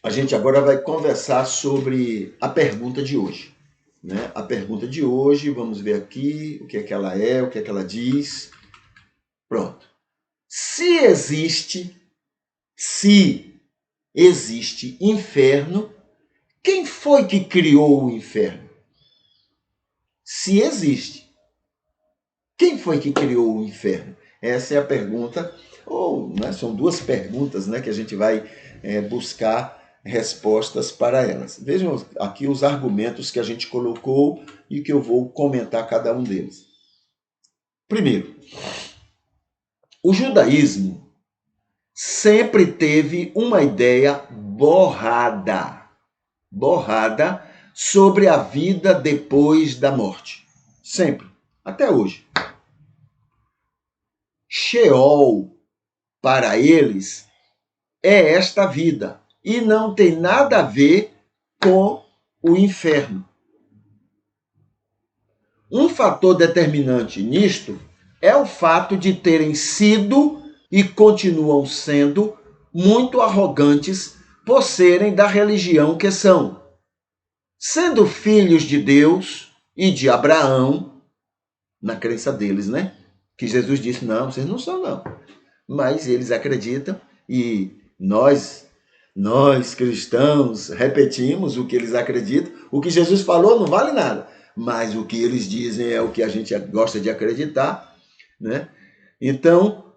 A gente agora vai conversar sobre a pergunta de hoje, né? A pergunta de hoje, vamos ver aqui o que é que ela é, o que é que ela diz. Pronto. Se existe inferno, quem foi que criou o inferno? Se existe, quem foi que criou o inferno? Essa é a pergunta, ou né, são duas perguntas, né, que a gente vai buscar respostas para elas. Vejam aqui os argumentos que a gente colocou e que eu vou comentar cada um deles. Primeiro, o judaísmo sempre teve uma ideia borrada sobre a vida depois da morte. Sempre, até hoje. Sheol, para eles, é esta vida e não tem nada a ver com o inferno. Um fator determinante nisto é o fato de terem sido e continuam sendo muito arrogantes por serem da religião que são. Sendo filhos de Deus e de Abraão, na crença deles, né? Que Jesus disse, não, vocês não são não. Mas eles acreditam e nós cristãos repetimos o que eles acreditam. O que Jesus falou não vale nada, mas o que eles dizem é o que a gente gosta de acreditar, né? Então,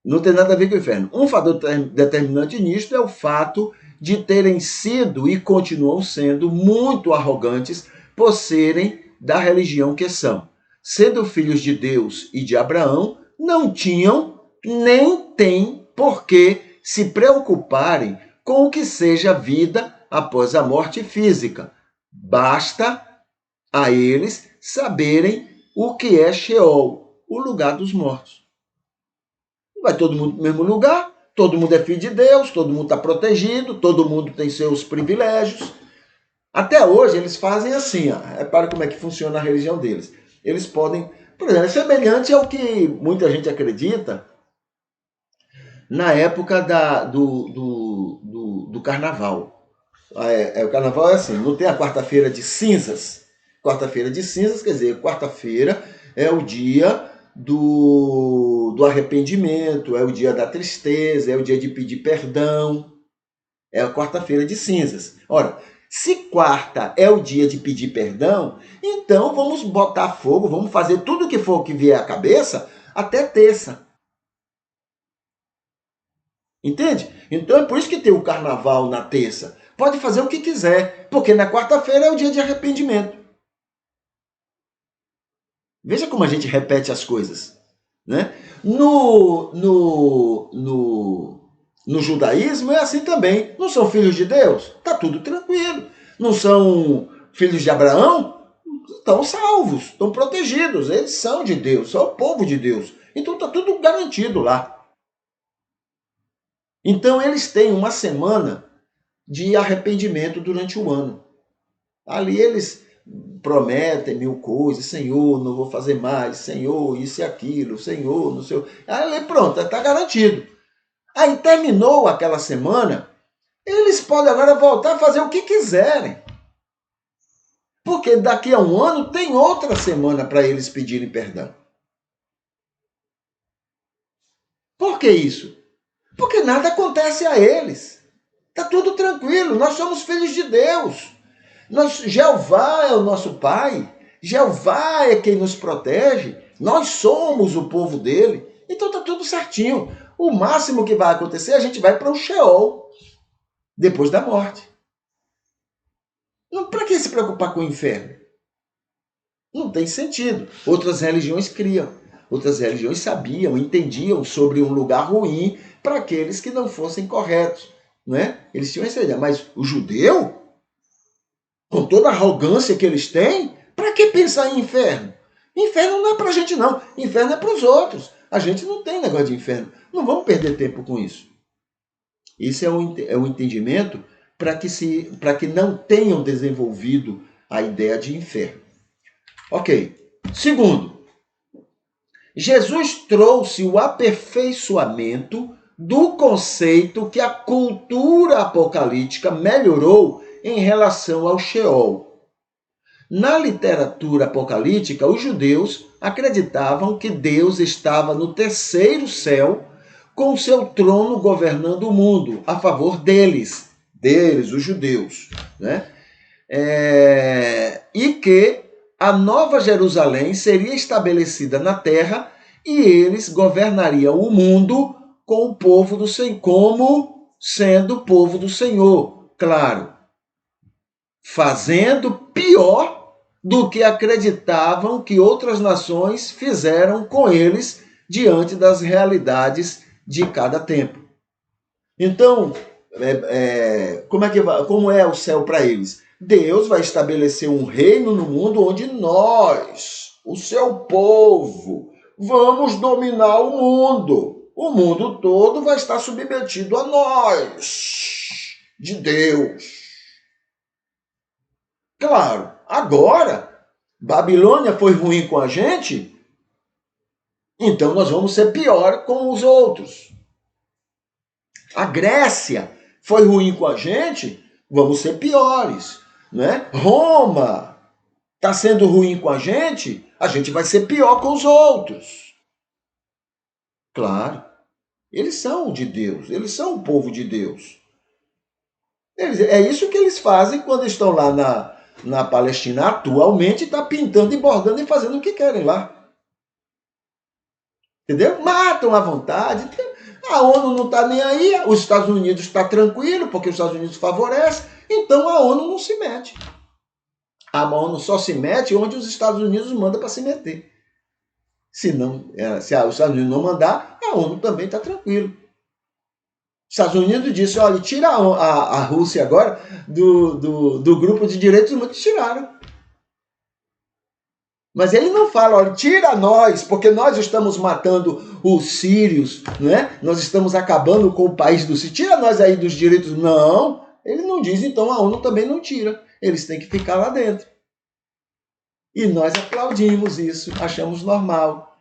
não tem nada a ver com o inferno. Um fator determinante nisto é o fato de terem sido e continuam sendo muito arrogantes por serem da religião que são. Sendo filhos de Deus e de Abraão, não tinham nem têm por que se preocuparem com o que seja vida após a morte física. Basta a eles saberem o que é Sheol, o lugar dos mortos. Vai todo mundo para o mesmo lugar, todo mundo é filho de Deus, todo mundo está protegido, todo mundo tem seus privilégios. Até hoje eles fazem assim, repara como é que funciona a religião deles. Eles podem, por exemplo, é semelhante ao que muita gente acredita na época do carnaval. O carnaval é assim, não tem a quarta-feira de cinzas. Quarta-feira de cinzas, quer dizer, quarta-feira é o dia do arrependimento, é o dia da tristeza, é o dia de pedir perdão. É a quarta-feira de cinzas. Ora, se quarta é o dia de pedir perdão, então vamos botar fogo, vamos fazer tudo que for que vier à cabeça até terça. Entende? Então é por isso que tem o carnaval na terça. Pode fazer o que quiser, porque na quarta-feira é o dia de arrependimento. Veja como a gente repete as coisas, né? No judaísmo é assim também. Não são filhos de Deus? Tá tudo tranquilo. Não são filhos de Abraão? Estão salvos, estão protegidos. Eles são de Deus, são o povo de Deus. Então tá tudo garantido lá. Então eles têm uma semana de arrependimento durante o ano. Ali eles prometem mil coisas, Senhor, não vou fazer mais, Senhor, isso e aquilo, Senhor, não sei. Aí pronto, está garantido. Aí terminou aquela semana, eles podem agora voltar a fazer o que quiserem. Porque daqui a um ano tem outra semana para eles pedirem perdão. Por que isso? Porque nada acontece a eles. Está tudo tranquilo, nós somos filhos de Deus. Jeová é o nosso Pai, Jeová é quem nos protege, nós somos o povo dele, então está tudo certinho. O máximo que vai acontecer, a gente vai para o Sheol, depois da morte. Para que se preocupar com o inferno? Não tem sentido. Outras religiões criam, outras religiões sabiam, entendiam sobre um lugar ruim para aqueles que não fossem corretos. Né? Eles tinham essa ideia, mas o judeu, com toda a arrogância que eles têm, para que pensar em inferno? Inferno não é para a gente não, inferno é para os outros. A gente não tem negócio de inferno. Não vamos perder tempo com isso. Isso é um entendimento para que não tenham desenvolvido a ideia de inferno. Ok. Segundo, Jesus trouxe o aperfeiçoamento do conceito que a cultura apocalíptica melhorou em relação ao Sheol. Na literatura apocalíptica, os judeus acreditavam que Deus estava no terceiro céu, com seu trono governando o mundo, a favor deles, os judeus, né? E que a Nova Jerusalém seria estabelecida na terra e eles governariam o mundo com o povo do Senhor, como sendo o povo do Senhor, claro, fazendo pior do que acreditavam que outras nações fizeram com eles diante das realidades de cada tempo. Então, como é o céu para eles? Deus vai estabelecer um reino no mundo onde nós, o seu povo, vamos dominar o mundo. O mundo todo vai estar submetido a nós, de Deus. Claro, agora, Babilônia foi ruim com a gente, então nós vamos ser pior com os outros. A Grécia foi ruim com a gente, vamos ser piores, né? Roma está sendo ruim com a gente vai ser pior com os outros. Claro, eles são de Deus, eles são o povo de Deus. É isso que eles fazem quando estão lá na Palestina atualmente, está pintando e bordando e fazendo o que querem lá. Entendeu? Matam à vontade. A ONU não está nem aí, os Estados Unidos está tranquilo, porque os Estados Unidos favorecem, então a ONU não se mete. A ONU só se mete onde os Estados Unidos mandam para se meter. Se os Estados Unidos não mandar, a ONU também está tranquilo. Os Estados Unidos disse, olha, tira a Rússia agora do grupo de direitos humanos. Tiraram. Mas ele não fala, olha, tira nós, porque nós estamos matando os sírios, né? Nós estamos acabando com o país dos sírios. Tira nós aí dos direitos. Não, ele não diz, então a ONU também não tira. Eles têm que ficar lá dentro. E nós aplaudimos isso, achamos normal.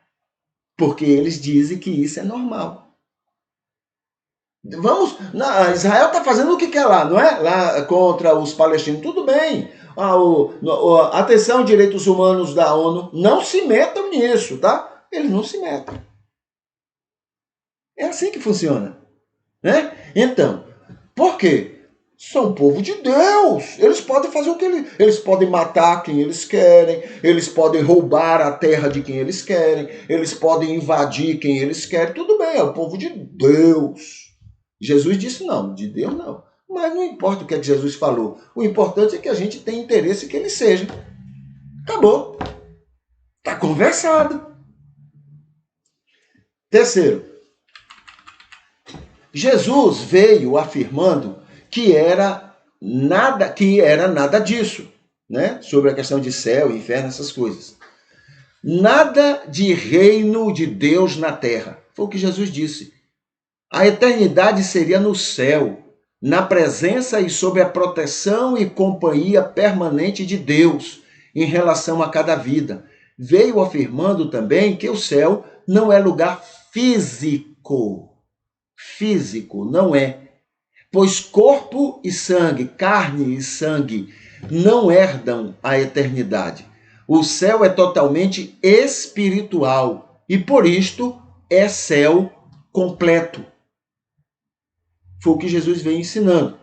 Porque eles dizem que isso é normal. Israel está fazendo o que quer lá, não é? Lá contra os palestinos, tudo bem. Atenção, direitos humanos da ONU, não se metam nisso, tá? Eles não se metem. É assim que funciona, né? Então, por quê? São povo de Deus. Eles podem fazer o que eles podem matar quem eles querem, eles podem roubar a terra de quem eles querem, eles podem invadir quem eles querem. Tudo bem, é o povo de Deus. Jesus disse não, de Deus não. Mas não importa o que Jesus falou. O importante é que a gente tenha interesse que ele seja. Acabou. Está conversado. Terceiro, Jesus veio afirmando que era nada disso, né? Sobre a questão de céu, inferno, essas coisas. Nada de reino de Deus na terra. Foi o que Jesus disse. A eternidade seria no céu, na presença e sob a proteção e companhia permanente de Deus em relação a cada vida. Veio afirmando também que o céu não é lugar físico. Físico, não é. Pois corpo e sangue, carne e sangue, não herdam a eternidade. O céu é totalmente espiritual e, por isto, é céu completo. Foi o que Jesus veio ensinando.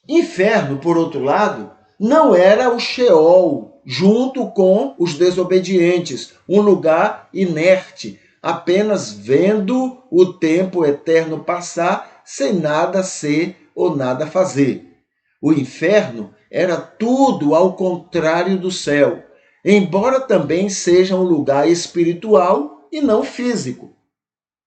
Inferno, por outro lado, não era o Sheol, junto com os desobedientes, um lugar inerte, apenas vendo o tempo eterno passar, sem nada ser ou nada fazer. O inferno era tudo ao contrário do céu, embora também seja um lugar espiritual e não físico.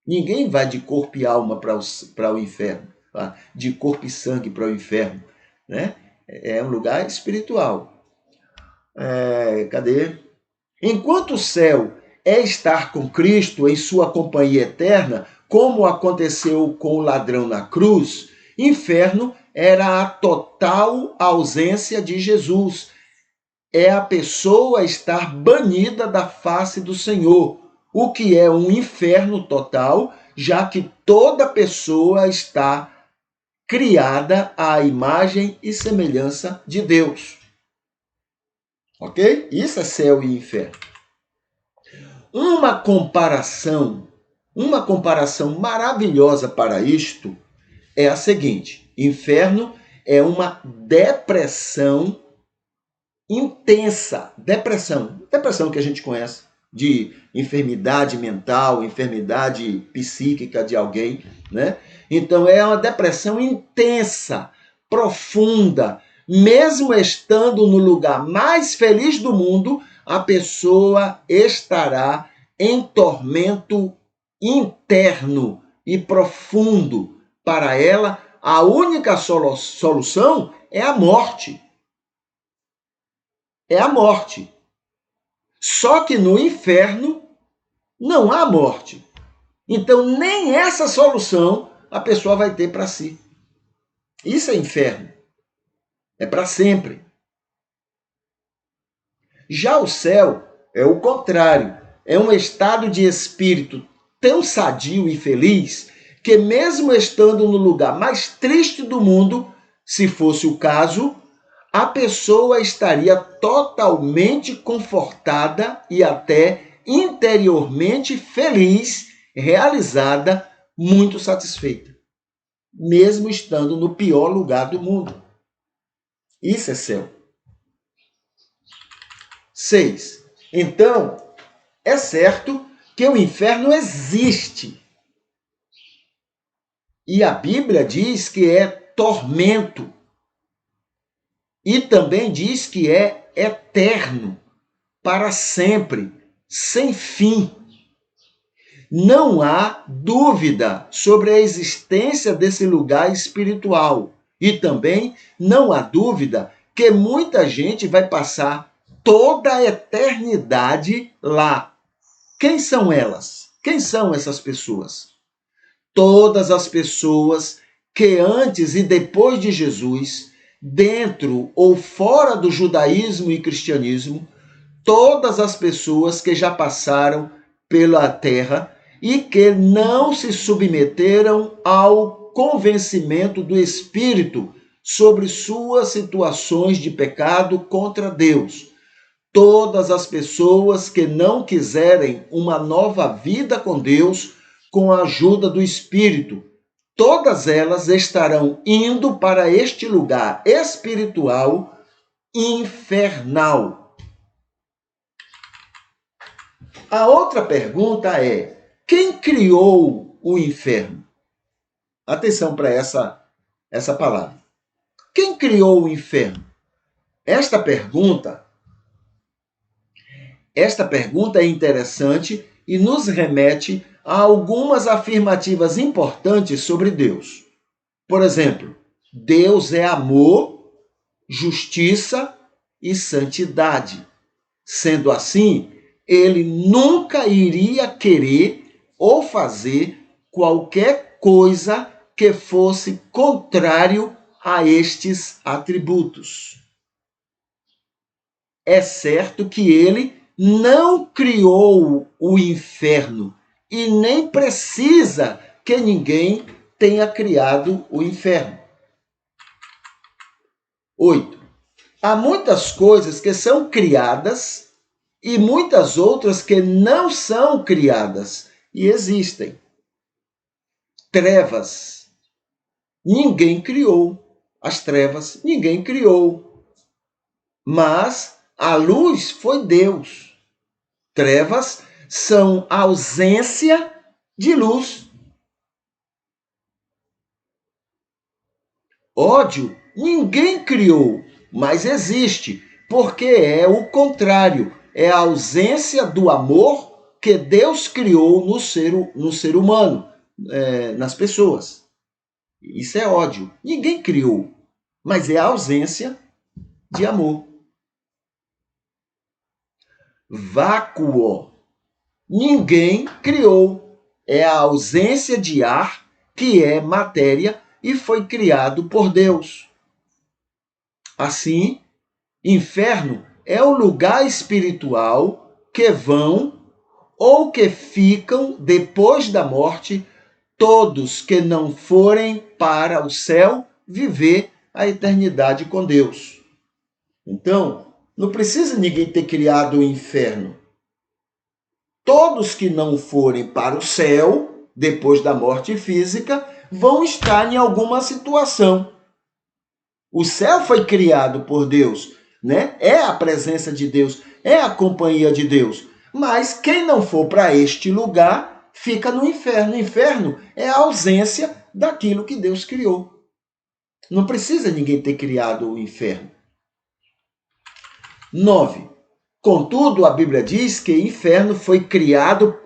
Ninguém vai de corpo e alma para o inferno, tá? De corpo e sangue para o inferno, né? É um lugar espiritual. Cadê? Enquanto o céu é estar com Cristo em sua companhia eterna, como aconteceu com o ladrão na cruz, inferno era a total ausência de Jesus. É a pessoa estar banida da face do Senhor. O que é um inferno total já que toda pessoa está criada à imagem e semelhança de Deus. Ok? Isso é céu e inferno. Uma comparação maravilhosa para isto é a seguinte: inferno é uma depressão intensa, depressão que a gente conhece, de enfermidade mental, enfermidade psíquica de alguém, né? Então é uma depressão intensa, profunda. Mesmo estando no lugar mais feliz do mundo, a pessoa estará em tormento interno e profundo. Para ela, a única solução é a morte. É a morte. Só que no inferno não há morte. Então, nem essa solução a pessoa vai ter para si. Isso é inferno. É para sempre. Já o céu é o contrário. É um estado de espírito tão sadio e feliz que, mesmo estando no lugar mais triste do mundo, se fosse o caso, a pessoa estaria totalmente confortada e até interiormente feliz, realizada, muito satisfeita, mesmo estando no pior lugar do mundo. Isso é céu. 6. Então, é certo que o inferno existe. E a Bíblia diz que é tormento. E também diz que é eterno, para sempre, sem fim. Não há dúvida sobre a existência desse lugar espiritual. E também não há dúvida que muita gente vai passar toda a eternidade lá. Quem são elas? Quem são essas pessoas? Todas as pessoas que antes e depois de Jesus, dentro ou fora do judaísmo e cristianismo, todas as pessoas que já passaram pela terra e que não se submeteram ao convencimento do Espírito sobre suas situações de pecado contra Deus. Todas as pessoas que não quiserem uma nova vida com Deus com a ajuda do Espírito, todas elas estarão indo para este lugar espiritual infernal. A outra pergunta é: quem criou o inferno? Atenção para essa palavra. Quem criou o inferno? Esta pergunta é interessante e nos remete a algumas afirmativas importantes sobre Deus. Por exemplo, Deus é amor, justiça e santidade. Sendo assim, ele nunca iria querer ou fazer qualquer coisa que fosse contrário a estes atributos. É certo que ele não criou o inferno e nem precisa que ninguém tenha criado o inferno. 8. Há muitas coisas que são criadas e muitas outras que não são criadas e existem. Trevas. Ninguém criou. As trevas, ninguém criou. Mas a luz foi Deus. Trevas são a ausência de luz. Ódio, ninguém criou, mas existe, porque é o contrário. É a ausência do amor que Deus criou no ser humano, nas pessoas. Isso é ódio. Ninguém criou, mas é a ausência de amor. Vácuo. Ninguém criou. É a ausência de ar, que é matéria, e foi criado por Deus. Assim, inferno é o lugar espiritual que vão ou que ficam depois da morte todos que não forem para o céu viver a eternidade com Deus. Então, não precisa ninguém ter criado o inferno. Todos que não forem para o céu, depois da morte física, vão estar em alguma situação. O céu foi criado por Deus, né? É a presença de Deus, é a companhia de Deus. Mas quem não for para este lugar, fica no inferno. O inferno é a ausência daquilo que Deus criou. Não precisa ninguém ter criado o inferno. 9. Contudo, a Bíblia diz que inferno foi criado...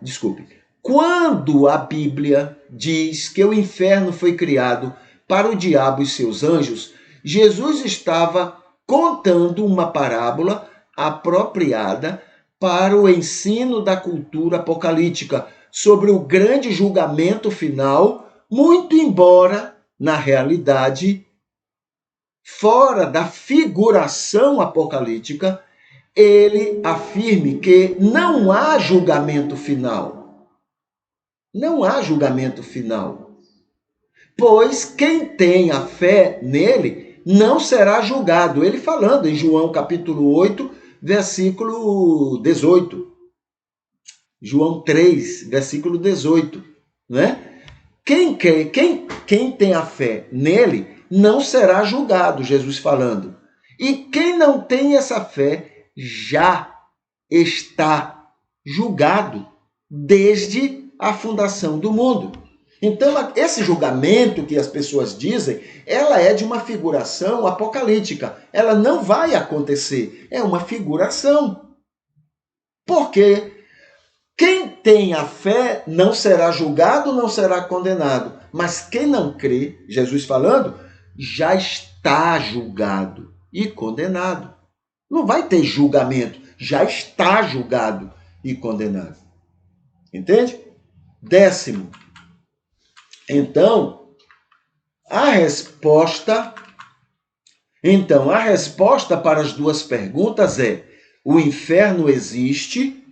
Desculpe. Quando a Bíblia diz que o inferno foi criado para o diabo e seus anjos, Jesus estava contando uma parábola apropriada para o ensino da cultura apocalíptica sobre o grande julgamento final, muito embora, na realidade, fora da figuração apocalíptica, ele afirme que não há julgamento final. Não há julgamento final. Pois quem tem a fé nele não será julgado. Ele falando em João capítulo 8, versículo 18. João 3, versículo 18. Né? Quem tem a fé nele não será julgado, Jesus falando. E quem não tem essa fé já está julgado desde a fundação do mundo. Então, esse julgamento que as pessoas dizem, ela é de uma figuração apocalíptica. Ela não vai acontecer. É uma figuração. Porque quem tem a fé não será julgado, não será condenado. Mas quem não crê, Jesus falando, já está julgado e condenado. Não vai ter julgamento, já está julgado e condenado. Entende? 10º. Então, a resposta para as duas perguntas é: o inferno existe,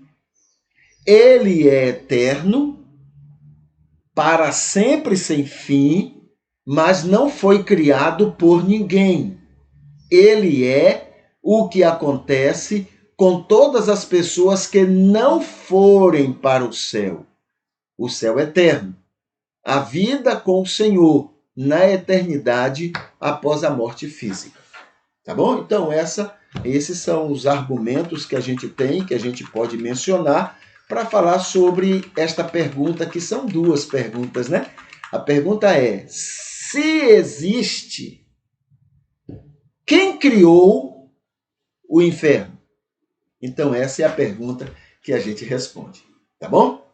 ele é eterno, para sempre sem fim, mas não foi criado por ninguém. Ele é o que acontece com todas as pessoas que não forem para o céu eterno. A vida com o Senhor na eternidade após a morte física. Tá bom? Então, esses são os argumentos que a gente tem, que a gente pode mencionar para falar sobre esta pergunta, que são duas perguntas, né? A pergunta é: se existe, quem criou o inferno? Então, essa é a pergunta que a gente responde. Tá bom?